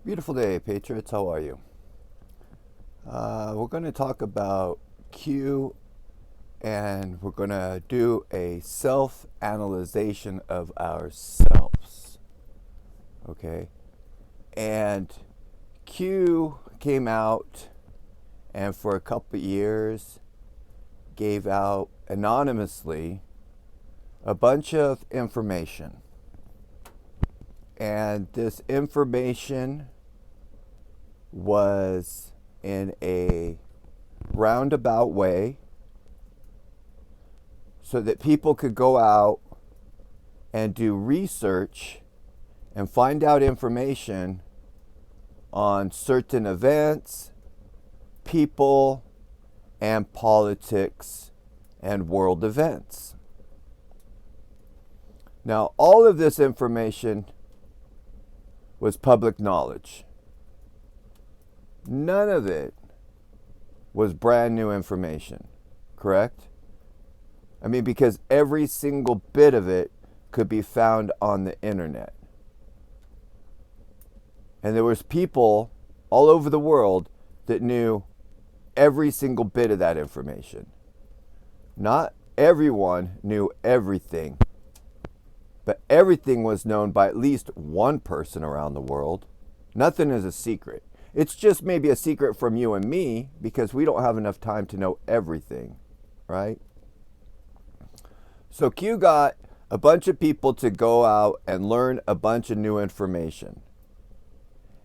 Beautiful day, Patriots. How are you? We're going to talk about Q, and we're going to do a self-analyzation of ourselves. Okay? And Q came out and for a couple of years gave out anonymously a bunch of information. And this information was in a roundabout way so that people could go out and do research and find out information on certain events, people, and politics and world events. Now, all of this information was public knowledge. None of it was brand new information, correct? I mean, because every single bit of it could be found on the internet. And there was people all over the world that knew every single bit of that information. Not everyone knew everything, but everything was known by at least one person around the world. Nothing is a secret. It's just maybe a secret from you and me because we don't have enough time to know everything, right? So Q got a bunch of people to go out and learn a bunch of new information.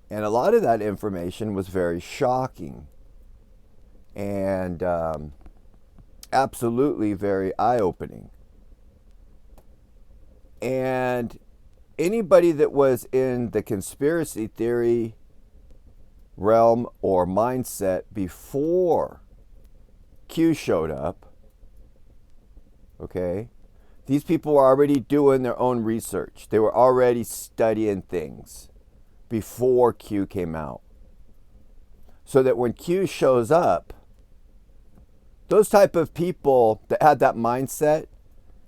And a lot of that information was very shocking and absolutely very eye-opening. And anybody that was in the conspiracy theory realm or mindset before Q showed up, okay, these people were already doing their own research. They were already studying things before Q came out. So that when Q shows up, those type of people that had that mindset, it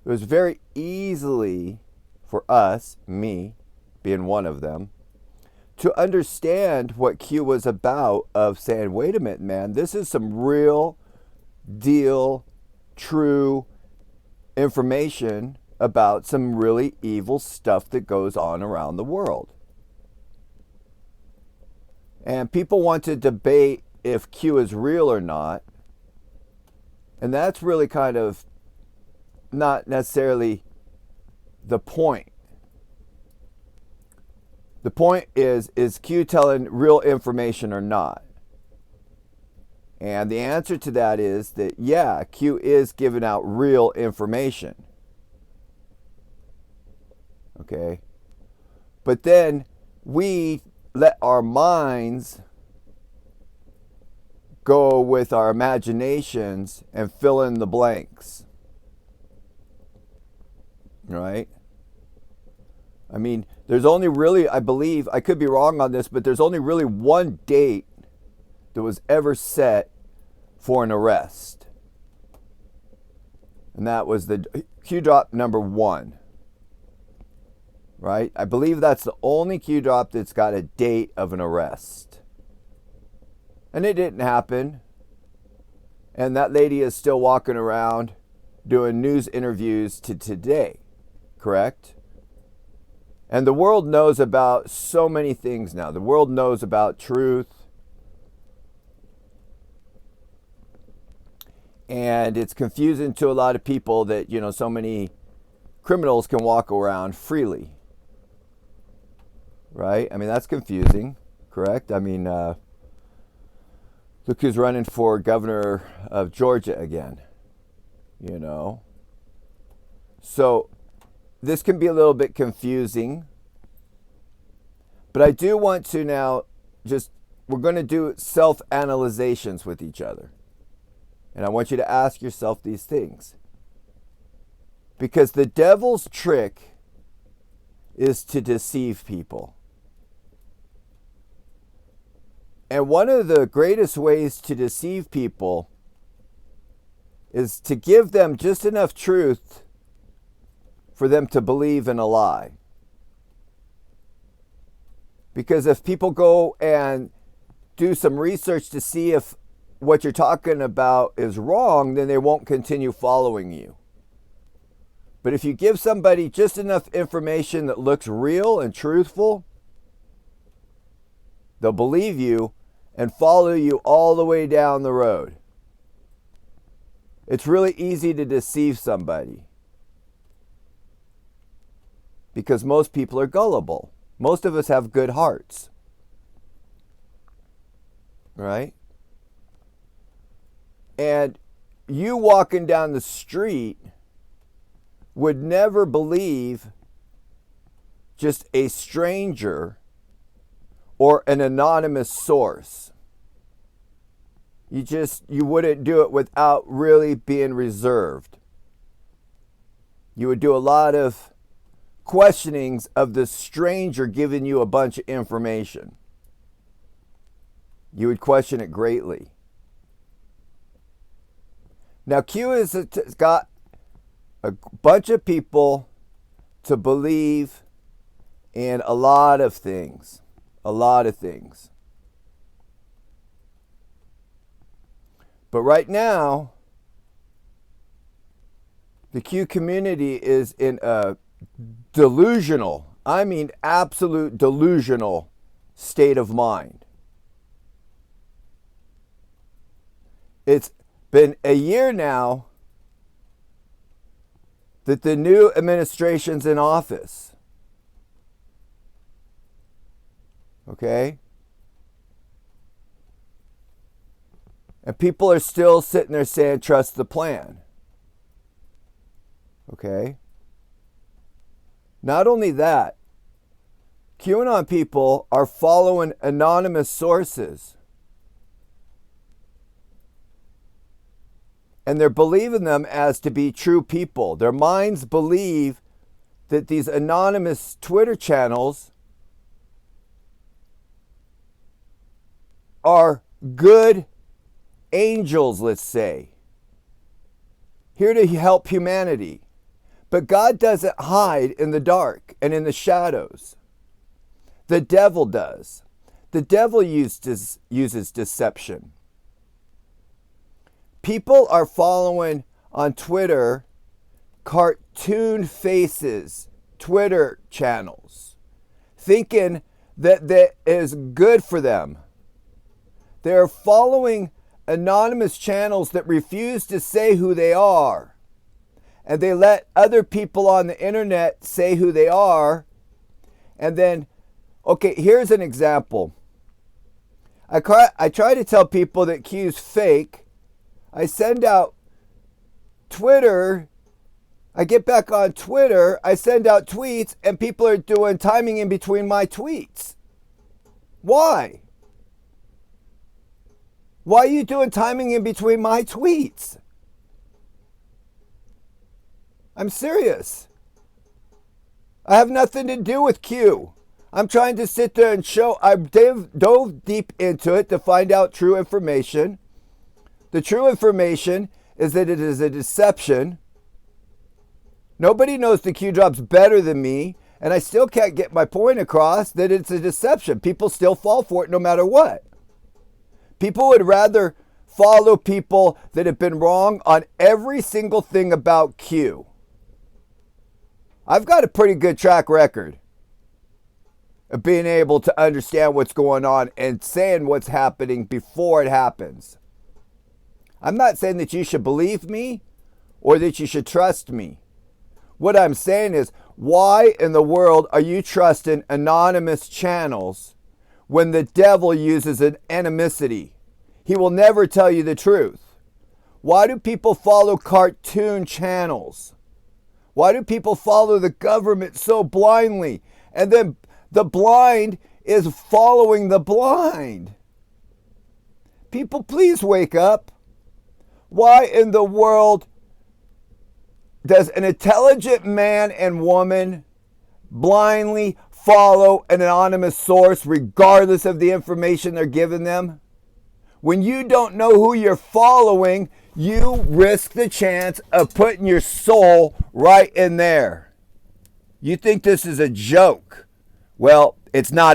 was very easily for us, me being one of them, to understand what Q was about, of saying, wait a minute, man, this is some real deal, true information about some really evil stuff that goes on around the world. And people want to debate if Q is real or not. And that's really kind of not necessarily the point. The point is Q telling real information or not? And the answer to that is that, yeah, Q is giving out real information. Okay? But then we let our minds go with our imaginations and fill in the blanks. Right? I mean, there's only really, I believe, I could be wrong on this, but there's only really one date that was ever set for an arrest. And that was the Q drop number 1. Right? I believe that's the only Q drop that's got a date of an arrest. And it didn't happen. And that lady is still walking around doing news interviews to today. Correct? And the world knows about so many things now. The world knows about truth. And it's confusing to a lot of people that, so many criminals can walk around freely. Right? I mean, that's confusing. Correct? I mean, look who's running for governor of Georgia again. So this can be a little bit confusing. But I do want to now we're going to do self-analyzations with each other. And I want you to ask yourself these things. Because the devil's trick is to deceive people. And one of the greatest ways to deceive people is to give them just enough truth for them to believe in a lie. Because if people go and do some research to see if what you're talking about is wrong, then they won't continue following you. But if you give somebody just enough information that looks real and truthful, they'll believe you and follow you all the way down the road. It's really easy to deceive somebody because most people are gullible. Most of us have good hearts, right? And you walking down the street would never believe just a stranger or an anonymous source. You wouldn't do it without really being reserved. You would do a lot of questionings of the stranger giving you a bunch of information. You would question it greatly. Now, Q has got a bunch of people to believe in a lot of things. A lot of things. But right now, the Q community is in a delusional, I mean absolute delusional state of mind. It's been a year now that the new administration's in office. Okay? And people are still sitting there saying, trust the plan. Okay? Not only that, QAnon people are following anonymous sources. And they're believing them as to be true people. Their minds believe that these anonymous Twitter channels are good angels, let's say, here to help humanity. But God doesn't hide in the dark and in the shadows. The devil does. The devil uses deception. People are following on Twitter cartoon faces, Twitter channels, thinking that is good for them. They're following anonymous channels that refuse to say who they are. And they let other people on the internet say who they are. And then, okay, here's an example. I try to tell people that Q's fake. I send out Twitter. I get back on Twitter. I send out tweets and people are doing timing in between my tweets. Why? Why are you doing timing in between my tweets? I'm serious. I have nothing to do with Q. I'm trying to sit there and show. I dove deep into it to find out true information. The true information is that it is a deception. Nobody knows the Q drops better than me, and I still can't get my point across that it's a deception. People still fall for it no matter what. People would rather follow people that have been wrong on every single thing about Q. I've got a pretty good track record of being able to understand what's going on and saying what's happening before it happens. I'm not saying that you should believe me or that you should trust me. What I'm saying is, why in the world are you trusting anonymous channels when the devil uses an animosity? He will never tell you the truth. Why do people follow cartoon channels? Why do people follow the government so blindly? And then the blind is following the blind. People, please wake up. Why in the world does an intelligent man and woman blindly follow an anonymous source regardless of the information they're giving them? When you don't know who you're following, you risk the chance of putting your soul right in there. You think this is a joke? Well, it's not.